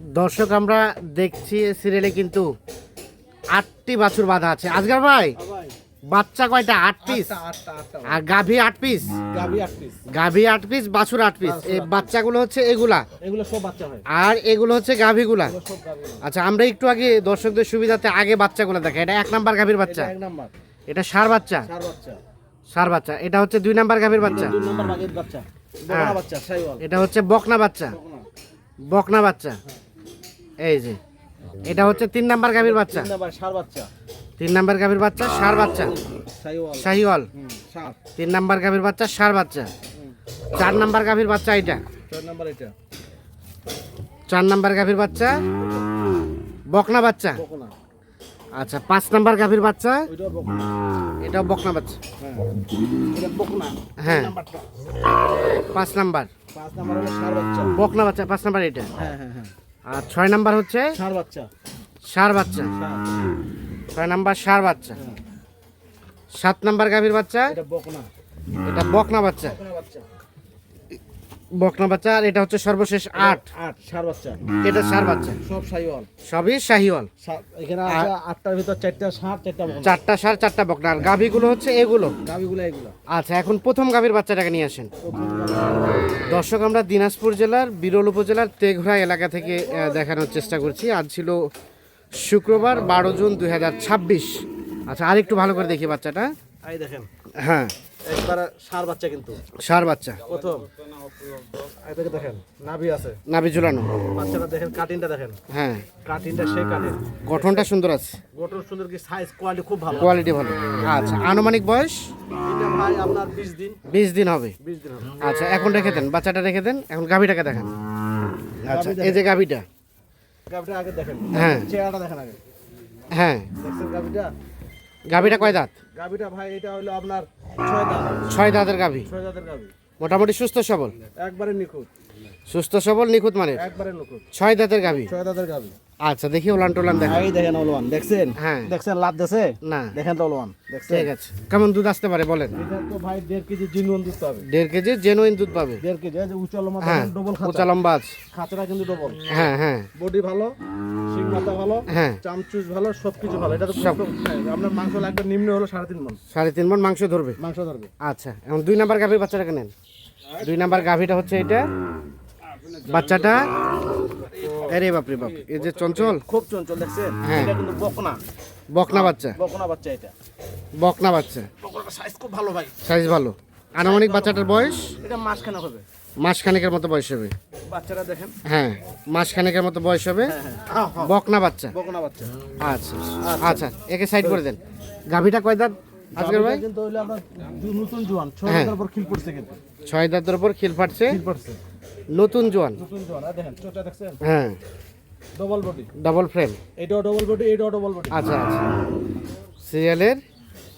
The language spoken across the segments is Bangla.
দর্শক আমরা দেখছি সিরিয়ালে কিন্তু 8টি বাছুর বাঁধা আছে। আজকাল ভাই বাচ্চা কয়টা? 8 পিস। আর গাভী 8 পিস, গাভী 8 পিস, বাছুর 8 পিস। এই বাচ্চাগুলো হচ্ছে এগুলো সব বাচ্চা হয়, আর এগুলো হচ্ছে গাভীগুলা। সব গাভী। আচ্ছা, আমরা একটু আগে দর্শকদের সুবিধাতে আগে বাচ্চাগুলো দেখা। এটা 1 নাম্বার গাভীর বাচ্চা, এক নাম্বার এটা ষাঁড় বাচ্চা, ষাঁড় বাচ্চা। এটা হচ্ছে 2 নাম্বার গাভীর বাচ্চা, 2 নাম্বার বাগের বাচ্চা, বকনা বাচ্চা, শাইওয়াল। এটা হচ্ছে বকনা বাচ্চা, বকনা বাচ্চা। এই যে এটা হচ্ছে 3 নাম্বার গাভীর বাচ্চা, 3 নাম্বার ষাঁড় বাচ্চা, 3 নাম্বার গাভীর বাচ্চা, ষাঁড় বাচ্চা, শাইওয়াল, শাহিওয়াল। ষাঁড়। 3 নাম্বার গাভীর বাচ্চা, ষাঁড় বাচ্চা। 4 নাম্বার গাভীর বাচ্চা এটা, 4 নাম্বার এটা 4 নাম্বার গাভীর বাচ্চা, বকনা বাচ্চা। বকনা। আচ্ছা, 5 নাম্বার গাভীর বাচ্চা, ওইটাও বকনা। এটাও বকনা বাচ্চা। হ্যাঁ, এটা বকনা। হ্যাঁ, 3 নাম্বারটা 5 নাম্বার 5 নাম্বার হলো ষাঁড় বাচ্চা। বকনা বাচ্চা, 5 নাম্বার এটা। হ্যাঁ হ্যাঁ হ্যাঁ, আর 6 নাম্বার হচ্ছে ষাঁড় বাচ্চা, ষাঁড় বাচ্চা, ষাঁড়। 6 নাম্বার ষাঁড় বাচ্চা। 7 নাম্বার গাভীর বাচ্চা, এটা বকনা, এটা বকনা বাচ্চা, বকনা বাচ্চা। বকনা বাচ্চা। আর এটা হচ্ছে সর্বশেষ 8, 8 ষাঁড় বাচ্চা, এটা ষাঁড় বাচ্চা। সব শাইওয়াল। সবই শাহিওয়াল। এখানে আছে 8টার ভিতর 4টা ষাঁড়, 4টা বকনা। 4টা ষাঁড়, 4টা বকনা। আর গাভীগুলো হচ্ছে এগুলো। গাভীগুলো এগুলো। আচ্ছা, এখন প্রথম গাভীর বাচ্চাটাকে নিয়ে আসেন। দর্শক, আমরা দিনাজপুর জেলার বিরল উপজেলার তেঘরা এলাকা থেকে দেখানোর চেষ্টা করছি। আজ ছিল শুক্রবার 12 জুন 2026। আচ্ছা, আর একটু ভালো করে দেখি বাচ্চাটা। এই দেখেন, হ্যাঁ, একবার ষাঁড় বাচ্চা কিন্তু ষাঁড় বাচ্চা, প্রথম। এই থেকে দেখেন, নাভি আছে, নাভি ঝুলানো। বাচ্চাটা দেখেন, কাটিংটা দেখেন, হ্যাঁ, কাটিংটা সেই কাটিং। গঠনটা সুন্দর আছে, গঠন সুন্দর, কি সাইজ কোয়ালিটি খুব ভালো। কোয়ালিটি ভালো। আচ্ছা, আনুমানিক বয়স এটা ভাই আপনার 20 দিন, 20 দিন হবে। 20 দিন হবে। আচ্ছা, এখন রেখে দেন, বাচ্চাটা রেখে দেন। এখন গাভীটাকে দেখান। আচ্ছা, এই যে গাভীটা। গাভীটা আগে দেখেন, হ্যাঁ। চেহারাটা দেখেন আগে। হ্যাঁ, দেখছেন গাভীটা? গাভীটা কয় দাঁত? গাভীটা ভাই এটা হলো আপনার 6 দাঁত, 6 দাঁতের গাভী। 6 দাঁতের গাভী। মোটামুটি সুস্থ সবল, একবারে নিখুঁত, সুস্থ সবল, নিখুঁত মানে একবারে নিখুঁত। 6 দাঁতের গাভী। 6 দাঁতের গাভী। আচ্ছা, দেখি ওলান টোলান দেখা। এই দেখেন ওলওয়ান, দেখছেন? হ্যাঁ। দেখছেন লাভ দেছে? না, দেখেন তো ওলওয়ান, দেখছেন? ঠিক আছে। কেমন দুধ আসতে পারে বলেন? এটা তো ভাই 1.5 কেজি জিনুন দিতে হবে। 1.5 কেজি জেনুইন দুধ পাবে। 1.5 কেজি। এই যে উঁচা লম্বা হ্যাঁ, ডবল উঁচা খাঁচা, লম্বা আছে। খাঁচাটা কিন্তু ডবল। হ্যাঁ হ্যাঁ বডি ভালো, শিং মাথা ভালো, হ্যাঁ, চামচুস ভালো, সবকিছু ভালো। এটা তো আপনার মাংস লাগবে নিম্ন হলো 3.5 মণ 3.5 মণ মাংস ধরবে। মাংস ধরবে। আচ্ছা, এখন 2 নাম্বার গাভীর বাচ্চাটাকে নেন। 2 নাম্বার গাভীটা হচ্ছে এটা। বাচ্চাটা আরে বাপরে বাপ, এই যে চঞ্চল, খুব চঞ্চল, দেখছেন? হ্যাঁ। এটা কিন্তু বকনা, বকনা বাচ্চা, বকনা বাচ্চা এটা। বকনা বাচ্চা, বকনাটা সাইজ খুব ভালো ভাই। সাইজ ভালো। আনুমানিক বাচ্চাটার বয়স এটা মাসখানেক হবে। মাসখানেকের মতো বয়স হবে। বাচ্চাটা দেখেন। হ্যাঁ, মাসখানেকের মতো বয়স হবে। হ্যাঁ, হ্যাঁ। বকনা বাচ্চা। বকনা বাচ্চা। আচ্ছা আচ্ছা, একে সাইড করে দেন। গাভীটা কয় দাঁত আজকের ভাই? কিন্তু হইলো আপনার নতুন জোয়ান, 6 হ্যাঁ। দাঁতের উপর খিল পড়ছে কিন্তু। 6 দাঁতের উপর খিল ফাটছে, খিল পড়ছে। নতুন জোয়ান। নতুন জোয়ান, আর দেখেন চোটা দেখছেন? হ্যাঁ, ডবল বডি। Double frame. এটাও ডবল বডি, এটাও ডবল বডি। আচ্ছা আচ্ছা, সিরিয়ালের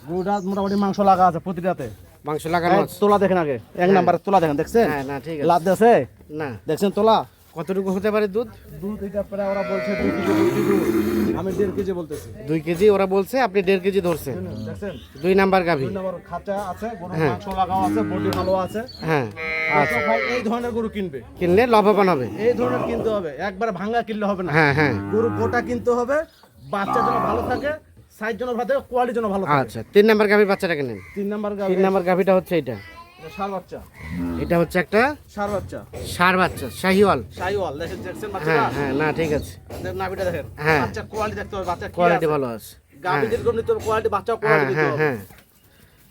গরুটা মোটামুটি মাংস লাগা আছে প্রতিটাতে। মাংস লাগানো আছে। তোলা দেখেন আগে, 1 নাম্বার তোলা দেখেন, দেখছেন? হ্যাঁ, না ঠিক আছে। লাভ দেছে? না, দেখছেন তোলা? কতটুকু হতে পারে দুধ? দুধ এটা প্রায় ওরা বলছে 2 কেজি, 2 কেজি। আমি 1.5 কেজি বলতেছি। 2 কেজি ওরা বলছে, আপনি 1.5 কেজি ধরছেন। দেখছেন? 2 নাম্বার গাভী। 2 নাম্বার খাঁচা আছে, গরু হ্যাঁ। মাংস লাগাও আছে, বডি ভালো আছে। হ্যাঁ, আচ্ছা ভাই, এই ধরনের গরু কিনবে, কিনলে লাভবান হবে। এই ধরনের কিনতে হবে। একবার ভাঙা কিনলে হবে না। হ্যাঁ হ্যাঁ, গরু গোটা কিনতে হবে, বাচ্চা যেন ভালো থাকে, সাইজ যেন ভালো থাকে, কোয়ালিটি যেন ভালো থাকে। আচ্ছা, 3 নাম্বার গাভীর বাচ্চাটাকে নেন। 3 নাম্বার 3 নাম্বার গাভীটা হচ্ছে এটা। ষাঁড় বাচ্চা, এটা হচ্ছে একটা ষাঁড় বাচ্চা, ষাঁড় বাচ্চা, শাহিওয়াল। শাইওয়াল। দেখছেন বাচ্চাটা? হ্যাঁ হ্যাঁ, না ঠিক আছে, দেখেন নাভিটা দেখেন। হ্যাঁ। বাচ্চা কোয়ালিটি দেখতে হবে, বাচ্চা কোয়ালিটি ভালো আছে। গাভী যেরকম নিতে হবে কোয়ালিটি, বাচ্চা হ্যাঁ কোয়ালিটি দিতে হ্যাঁ হবে। হ্যাঁ,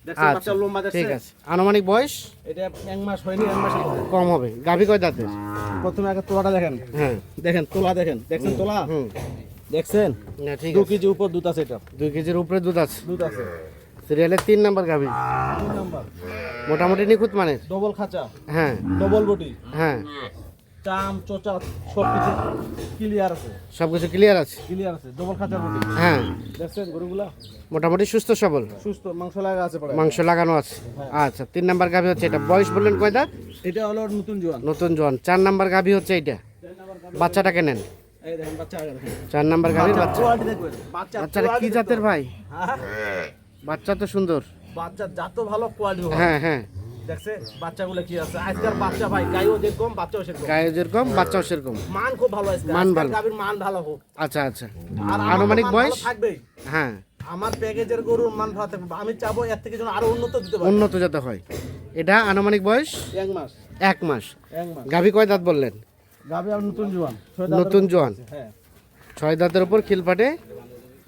দেখছেন আচ্ছা, বাচ্চা লম্বা, ঠিক দেখছেন? আছে। আনুমানিক বয়স এটা 1 মাস হয়নি, 1 মাসের মধ্যে। কম হবে। গাভী কয় দাঁতের? প্রথমে আগে তোলাটা দেখেন, হ্যাঁ, দেখেন তোলা দেখেন, দেখছেন তোলা? হুম, দেখছেন? না ঠিক 2 আছে। কেজি উপর দুধ আছে, এটা 2 কেজির উপরে দুধ আছে। দুধ আছে। সিরিয়ালের 3 নাম্বার গাভী। 3 নাম্বার মোটামুটি নিখুঁত মানের। ডবল খাঁচা, হ্যাঁ ডবল বডি, হ্যাঁ, চাম চোচা সবকিছু ক্লিয়ার আছে, সবকিছু ক্লিয়ার আছে। ক্লিয়ার আছে, ডবল খাঁচার বডি। হ্যাঁ, দেখছেন গরুগুলা মোটামুটি সুস্থ সবল, সুস্থ, মাংস লাগা আছে পড়ে। মাংস লাগানো আছে। আচ্ছা, 3 নাম্বার গাভী হচ্ছে এটা। বয়স বললেন কয় দাঁত? এটা হলো নতুন জোয়ান। নতুন জোয়ান। 4 নাম্বার গাভী হচ্ছে এটা। বাচ্চাটাকে নেন। এই দেখেন বাচ্চা আগে দেখেন। 4 নাম্বার গাভীর বাচ্চা। কোয়ালিটি দেখবেন, বাচ্চা বাচ্চাটা কি জাতের ভাই? হ্যাঁ, বাচ্চা তো সুন্দর। বাচ্চা জাত ভালো, কোয়ালিটি ভালো। হ্যাঁ হ্যাঁ, দেখছে বাচ্চাগুলো কি আছে আজকের বাচ্চা ভাই গাইও যেরকম বাচ্চাও সেরকম গায়ে যেরকম বাচ্চাও সেরকম। মান খুব ভালো আছে মান ভালো। গাভীর মান ভালো হোক আচ্ছা আচ্ছা। আর আনুমানিক বয়স? থাকবেই। হ্যাঁ, আমার প্যাকেজের গরুর মান ভালো থাকবে, আমি চাবো এর থেকে যেন আরো উন্নত দিতে পারি। উন্নত যাতে হয়। এটা আনুমানিক বয়স 1 মাস 1 মাস। 1 মাস গাভী কয় দাঁত বললেন? গাভী আর নতুন জোয়ান নতুন জোয়ান। হ্যাঁ 6 দাঁতের উপর খিলপাটে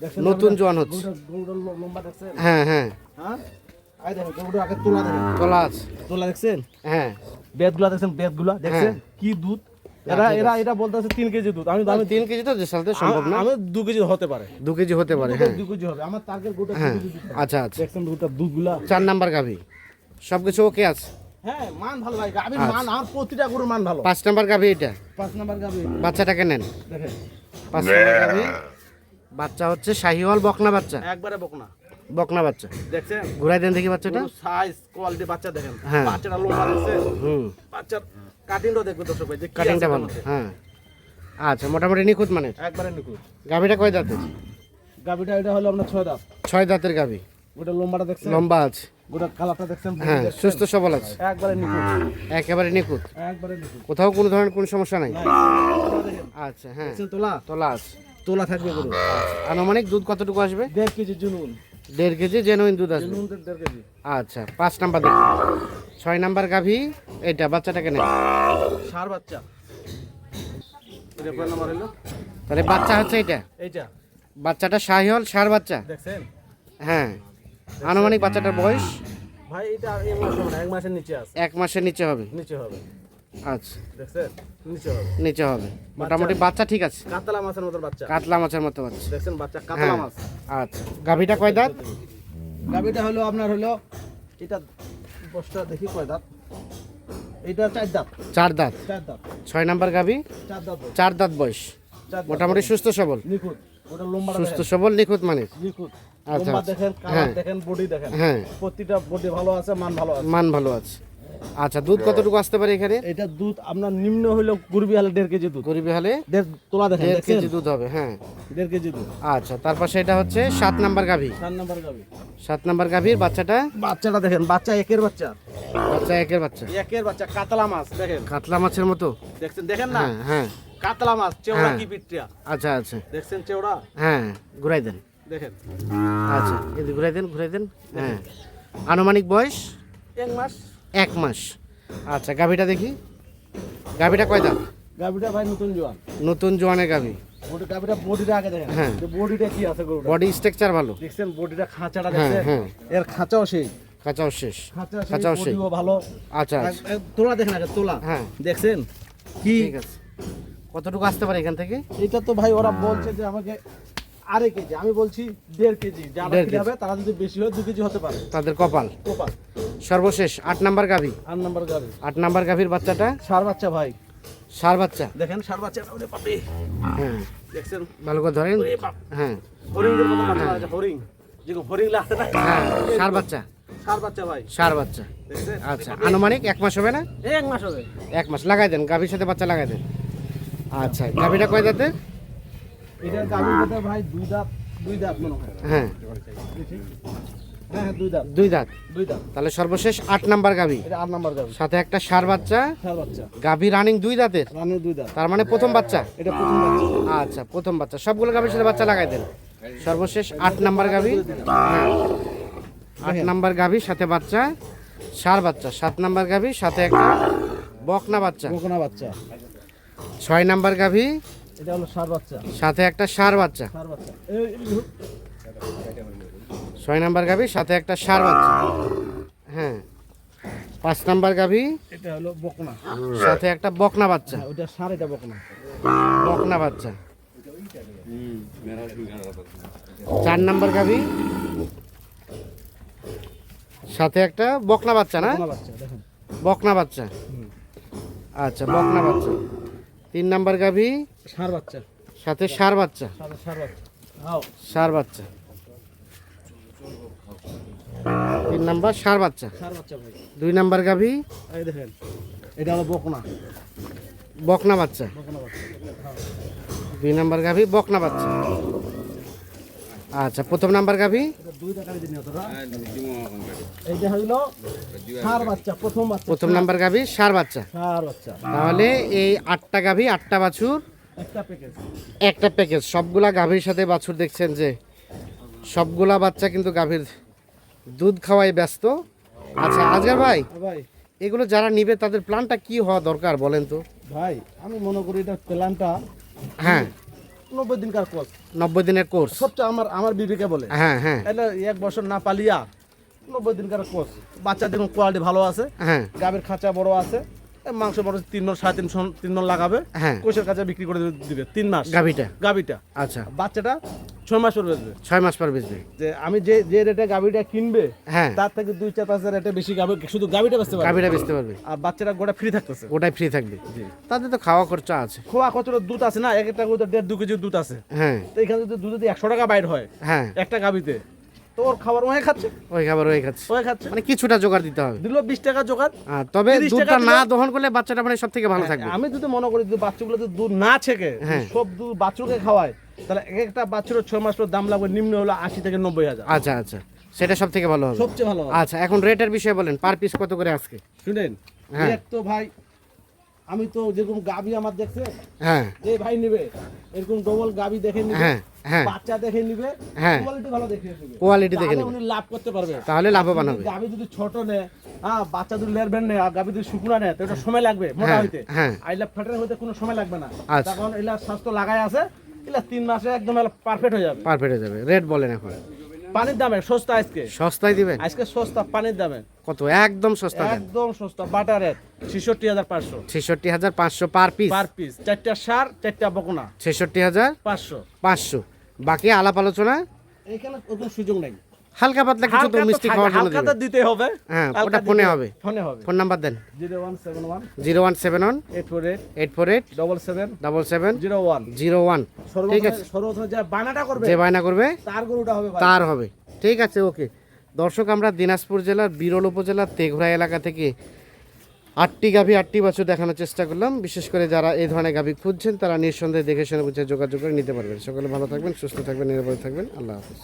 দেখছেন নতুন জোয়ান হচ্ছে। গরুটার লম্বা দেখছেন? হ্যাঁ হ্যাঁ, হ্যাঁ আই দেখেন গরুটা আগে তোলা দেখেন, তোলা আছে। তোলা দেখছেন? হ্যাঁ বেদগুলা দেখছেন, বেদগুলা দেখছেন কি দুধ? এরা ঠিক এরা এটা বলতেছে 3 কেজি দুধ। আমি আমি 3 কেজি তো যে সালতে সম্ভব না। আমি 2 কেজি হতে পারে, 2 কেজি হতে পারে। হ্যাঁ 2 কেজি হবে আমার টার্গেট গরুটা 2 হ্যাঁ, কেজি দুধ হবে। আচ্ছা আচ্ছা। দেখছেন গরুটার দুধগুলা? 4 নাম্বার গাভী, সবকিছু ওকে আছে। হ্যাঁ মান ভালো ভাই, গাভীর আচ্ছা। মান আমার প্রতিটা গরুর মান ভালো। 5 নাম্বার গাভী এটা। 5 নাম্বার গাভী বাচ্চাটাকে নেন। দেখেন 5 নাম্বার গাভী, বাচ্চা হচ্ছে শাহিওয়াল বকনা বাচ্চা। একবারে বকনা বকনা বাচ্চা। দেখছেন ঘুরাই দেন দেখি বাচ্চাটা। সাইজ কোয়ালিটি বাচ্চা দেখেন, হ্যাঁ। বাচ্চাটা লম্বা দেখছেন, হুম, বাচ্চার কাটিংটাও দেখবে দর্শক ভাই যে কি কাটিংটা আছে ভালো। তার মধ্যে। হ্যাঁ আচ্ছা, মোটামুটি নিখুঁত মানে। একবারে নিখুঁত। গাভীটা কয় দাঁতের? গাভীটা এটা হলো আপনার 6 দাঁত। 6 দাঁতের গাভী, ওটা লম্বাটা দেখছেন, লম্বা আছে। ওটা কালারটা দেখছেন, হ্যাঁ, দেখছেন? সুস্থ সবল আছে, একবারে নিখুঁত, একেবারে নিখুঁত। একবারে নিখুঁত। কোথাও কোনো ধরনের কোনো সমস্যা নাই। নাই, তোলা দেখেন। আচ্ছা হ্যাঁ, দেখছেন তোলা? তোলা আছে। তোলা থাকবে গরু। আনুমানিক দুধ কতটুকু আসবে? 1.5 কেজি জুনুন। 1.5 কেজি জেনুইন দুধ আসবে। জুনুন 1.5 কেজি। আচ্ছা, 5 নাম্বার দেখুন। 6 নাম্বার গাভী এটা, বাচ্চাটাকে নেন। ষাঁড় বাচ্চা। এটা কয় নাম্বার হলো? তাহলে বাচ্চা হচ্ছে এটা, এইটা বাচ্চাটা শাহিওয়াল ষাঁড় বাচ্চা। দেখছেন? হ্যাঁ, আনুমানিক বাচ্চাটার বয়স ভাই এটা এই মাস হবে না, 1 মাসের নিচে আছে। 1 মাসের নিচে হবে। নিচে হবে। আচ্ছা, দেখছেন? নিচে হবে। নিচে হবে। মোটামুটি বাচ্চা ঠিক আছে, কাতলা মাছের মতো বাচ্চা। কাতলা মাছের মতো বাচ্চা। দেখছেন বাচ্চা কাতলা হ্যাঁ মাছ। আচ্ছা, গাভীটা কয় দাঁত? গাভীটা হলো আপনার হলো এটা বস্তা দেখি কয় দাঁত? এটা 4 দাঁত। 4 দাঁত। 4 দাঁত। 6 নাম্বার গাভী, 4 দাঁত। 4 দাঁত বয়স। 4 দাঁত। মোটামুটি সুস্থ সবল, নিখুঁত। ওটা লম্বা সুস্থ সবল নিখুঁত মানে। নিখুঁত। আচ্ছা, লম্বা আচ্ছা। দেখেন, কালার হ্যাঁ। দেখেন, বডি দেখেন। হ্যাঁ, প্রতিটা বডি ভালো আছে, মান ভালো আছে। মান ভালো আছে। আচ্ছা, দুধ কতটুকু আসতে পারে এখানে? এটা দুধ আপনার নিম্ন হইলো গুরবি হালে 1.5 কেজি দুধ। গরিবে হলে তোলা দেখেন 1.5 দেখছেন? কেজি দুধ হবে। হ্যাঁ 1.5 কেজি দুধ। আচ্ছা, তারপর সেটা হচ্ছে 7 নাম্বার গাভী। 4 নাম্বার গাভী। 7 নাম্বার গাভীর বাচ্চাটা, বাচ্চাটা দেখেন, বাচ্চা একের বাচ্চা। বাচ্চা একের বাচ্চা, একের বাচ্চা কাতলা মাছ দেখেন। কাতলা মাছের মতো। দেখছেন দেখেন না? হ্যাঁ হ্যাঁ, কাতলা মাছ চেওড়া হ্যাঁ। কি পিটটা। আচ্ছা আচ্ছা। দেখছেন চেওড়া? হ্যাঁ, ঘুরাই দেন। দেখেন আচ্ছা, এদিকে ঘুরাই দেন, ঘুরাই দেন। হ্যাঁ, আনুমানিক বয়স 1 মাস। 1 মাস। আচ্ছা, গাভীটা দেখি। গাভীটা কয় দাঁত? গাভীটা ভাই নতুন জোয়ান। নতুন জোয়ানের গাভী। বডি গাভীটা বডিটা আগে দেখেন। হ্যাঁ। যে বডিটা কি আছে গরুটা। বডি স্ট্রাকচার ভালো, দেখছেন বডিটা খাঁচাটা হ্যাঁ, দেখছেন? হ্যাঁ। এর খাঁচাও সেই। কাঁচাও শেষ। খাঁচাও সেই, বডিও ভালো। আচ্ছা আচ্ছা, তোলা দেখেন আগে তোলা। হ্যাঁ দেখছেন কি? ঠিক আছে। কতটুকু আসতে পারে এখান থেকে? এটা তো ভাই ওরা বলছে যে আমাকে 2.5 কেজি, আমি বলছি 1.5 কেজি। যারা 1.5 কেজি। যাবে তারা যদি বেশি হয় 2 কেজি হতে পারে। তাদের কপাল। কোপাল। সর্বশেষ 8 নাম্বার গাভী। 8 নাম্বার গাভী। 8 নাম্বার গাভীর বাচ্চাটা ষাঁড় বাচ্চা ভাই। ষাঁড় বাচ্চা। দেখেন ষাঁড় বাচ্চা ওরে বাপরে। হ্যাঁ, দেখছেন ভালো করে ধরেন। ওরে বাপ। হ্যাঁ হরিণের মতো বাচ্চা আছে, হরিণ। যেরকম হরিণ লাগছে না? হ্যাঁ, ষাঁড় বাচ্চা, ষাঁড় বাচ্চা ভাই। ষাঁড় বাচ্চা। দেখছেন? আচ্ছা, আনুমানিক 1 মাস হবে না? 1 মাস হবে। 1 মাস লাগাই দেন, গাভীর সাথে বাচ্চা লাগাই দেন। আচ্ছা, গাভীটা কয় দাঁতে? এটা গাভীর কথা ভাই 2 দাঁত, 2 দাঁত মনে হয়। হ্যাঁ, দেখি। হ্যাঁ 2 দাঁত, 2 দাঁত। 2 দাঁত। তাহলে সর্বশেষ 8 নাম্বার গাভী, এটা 8 নাম্বার গাভী। সাথে একটা ষাঁড় বাচ্চা। ষাঁড় বাচ্চা। গাভী রানিং 2 দাঁতের, রানের 2 দাঁত। তার মানে প্রথম বাচ্চা। এটা প্রথম বাচ্চা। আচ্ছা, প্রথম বাচ্চা। সবগুলো গাভীর সাথে বাচ্চা লাগাই দেন। সর্বশেষ 8 নাম্বার গাভী। হ্যাঁ, 8 নাম্বার গাভীর সাথে বাচ্চা, ষাঁড় বাচ্চা। 7 নাম্বার গাভীর সাথে একটা বকনা বাচ্চা। বকনা বাচ্চা। 6 নাম্বার গাভী, এটা হলো ষাঁড় বাচ্চা। সাথে একটা ষাঁড় বাচ্চা। ষাঁড় বাচ্চা। 6 নাম্বার গাভী, সাথে একটা ষাঁড় বাচ্চা। হ্যাঁ, 5 নাম্বার গাভী, এটা হলো বকনা। সাথে একটা বকনা বাচ্চা। হ্যাঁ, ওটা ষাঁড়, এটা বকনা। বকনা বাচ্চা। 4 নাম্বার গাভী, সাথে একটা বকনা বাচ্চা। না, বকনা বাচ্চা দেখেন। বকনা বাচ্চা। আচ্ছা, বকনা বাচ্চা। 3 নাম্বার গাভী, ষাঁড় বাচ্চা। সাথে ষাঁড় বাচ্চা। ষাঁড় বাচ্চা। আও ষাঁড় বাচ্চা। 3 নাম্বার ষাঁড় বাচ্চা। ষাঁড় বাচ্চা ভাই। 2 নাম্বার গাভী, এই দেখেন। এটা হলো বকনা। বকনা বাচ্চা। বকনা বাচ্চা। 2 নাম্বার গাভী, বকনা বাচ্চা। আচ্ছা, প্রথম নাম্বার গাভী। এটা দুইটা গাবি দিন তোরা। এইটা হইলো সার বাচ্চা, প্রথম বাচ্চা। প্রথম নাম্বার গাভী সার বাচ্চা। সার বাচ্চা। তাহলে এই 8টা গাভী 8টা বাছুর একটা প্যাকেজ। একটা প্যাকেজ। সবগুলা গাভীর সাথে বাছুর দেখছেন যে সবগুলা বাচ্চা কিন্তু গাভীর দুধ খাওয়াই ব্যস্ত। আচ্ছা আজগার ভাই, ভাই এগুলো যারা নিবে তাদের প্ল্যানটা কি হওয়া দরকার বলেন তো? ভাই আমি মনে করি এটা প্ল্যানটা হ্যাঁ, 90 দিনকার কোর্স। 90 দিনের কোর্স। সবচেয়ে আমার বিবেকে বলে হ্যাঁ হ্যাঁ এটা 1 বছর না পালিয়া 90 দিনকার কোর্স। বাচ্চা দেখুন কোয়ালিটি ভালো আছে, হ্যাঁ গাবের খাঁচা বড় আছে, মাংস বড় 3 মণ 3.5 মণ লাগাবে। হ্যাঁ, কোষের কাছে বিক্রি করে দিবে 3 মাস গাবিটা। আচ্ছা, বাচ্চাটা 6 মাস পর বেচবে। 6 মাস পর বেচবে। যে আমি যে রেটে গাবিটা কিনবে হ্যাঁ, তার থেকে 2-4 রেটে বেশি গাবি শুধু গাবিটা বেচতে পারবে। গাভীটা বেচতে পারবে আর বাচ্চাটা গোটা ফ্রি থাকতেছে। ওটাই ফ্রি থাকবে। তাদের তো খাওয়া খরচা আছে। খোয়া কতটা দুধ আছে না, এক একটা গরুতে 1.5-2 কেজি দুধ আছে। হ্যাঁ তো এখানে যদি দুধ যদি 100 টাকা বাইর হয় হ্যাঁ, একটা গাবিতে, তো ওর খাবার ওই খাচ্ছে, ওই খাবার ওই খাচ্ছে, মানে কিছুটা জোগাড় দিতে হবে। দিল 20 টাকা জোগাড়। তবে 30 দুধটা টাকা না দিলে- দহন করলে বাচ্চাটা মানে সব থেকে ভালো থাকবে। আমি যদি মনে করি যদি বাচ্চাগুলো যদি দুধ না ছেকে হ্যাঁ। সব দুধ বাচ্চাকে খাওয়ায়, তাহলে এক একটা বাচ্চার 6 মাস পর দাম লাগবে নিম্ন হলো 80 থেকে 90 হাজার। আচ্ছা আচ্ছা, সেটা সব থেকে ভালো হবে। সবচেয়ে ভালো হবে। আচ্ছা, এখন রেটের বিষয়ে বলেন, পার পিস কত করে আজকে? শুনেন, হ্যাঁ। এক তো ভাই আমি তো যেরকম গাবি আমার দেখছে, হ্যাঁ যে ভাই নিবে এরকম ডবল গাবি দেখে নিবে, হ্যাঁ হ্যাঁ বাচ্চা দেখে নিবে, হ্যাঁ। কোয়ালিটি ভালো দেখে নিবে, কোয়ালিটি দেখে তাহলে নেবে, উনি লাভ করতে পারবে। তাহলে লাভবান হবে। গাবি যদি ছোট নেয়, হ্যাঁ বাচ্চা যদি লেরবেন নেয় আর গাবি যদি শুকনা নেয়, তো এটা সময় লাগবে মোটা হ্যাঁ, হইতে। হ্যাঁ। আইলা ফ্যাটের হইতে কোনো সময় লাগবে না। আচ্ছা। তখন এলা স্বাস্থ্য লাগাই আছে, এলা 3 মাসে একদম পারফেক্ট হয়ে যাবে। পারফেক্ট হয়ে যাবে। রেট বলেন এখন। পানির দামে সস্তা আজকে, সস্তায় দিবেন? আজকে সস্তা পানির দামে কত? একদম সস্তা দেন। একদম সস্তা। Butter rate 66,500 66,500 per piece. Per piece. 4টা সার 4টা বকনা 66,500। 500। বাকি আলাপ আলোচনা এখানে কোনো সুযোগ নাই। হালকা পাতলা কিছু তো মিষ্টি খাওয়ার জন্য হালকা তো দিবেন। দিতে হবে। হ্যাঁ, হালকা ওটা দিতে ফোনে হবে। ফোনে হবে। ফোন নাম্বার দেন। 0171 0171 848 848 77 77 01। 01। ঠিক আছে, সর্বপ্রথম যে বানাটা করবে যে বায়না করবে তার গরুটা হবে ভাই। তার হবে। ঠিক আছে, ওকে। দর্শক, আমরা দিনাজপুর জেলার বিরল উপজেলার তেঘরা এলাকা থেকে 8টি গাভী 8টি বাছুর দেখানোর চেষ্টা করলাম। বিশেষ করে যারা এই ধরনের গাভী খুঁজছেন তারা নিঃসন্দেহে দেখে শুনে বুঝে যোগাযোগ করে নিতে পারবেন। সকলে ভালো থাকবেন, সুস্থ থাকবেন, নিরাপদে থাকবেন। আল্লাহ হাফেজ।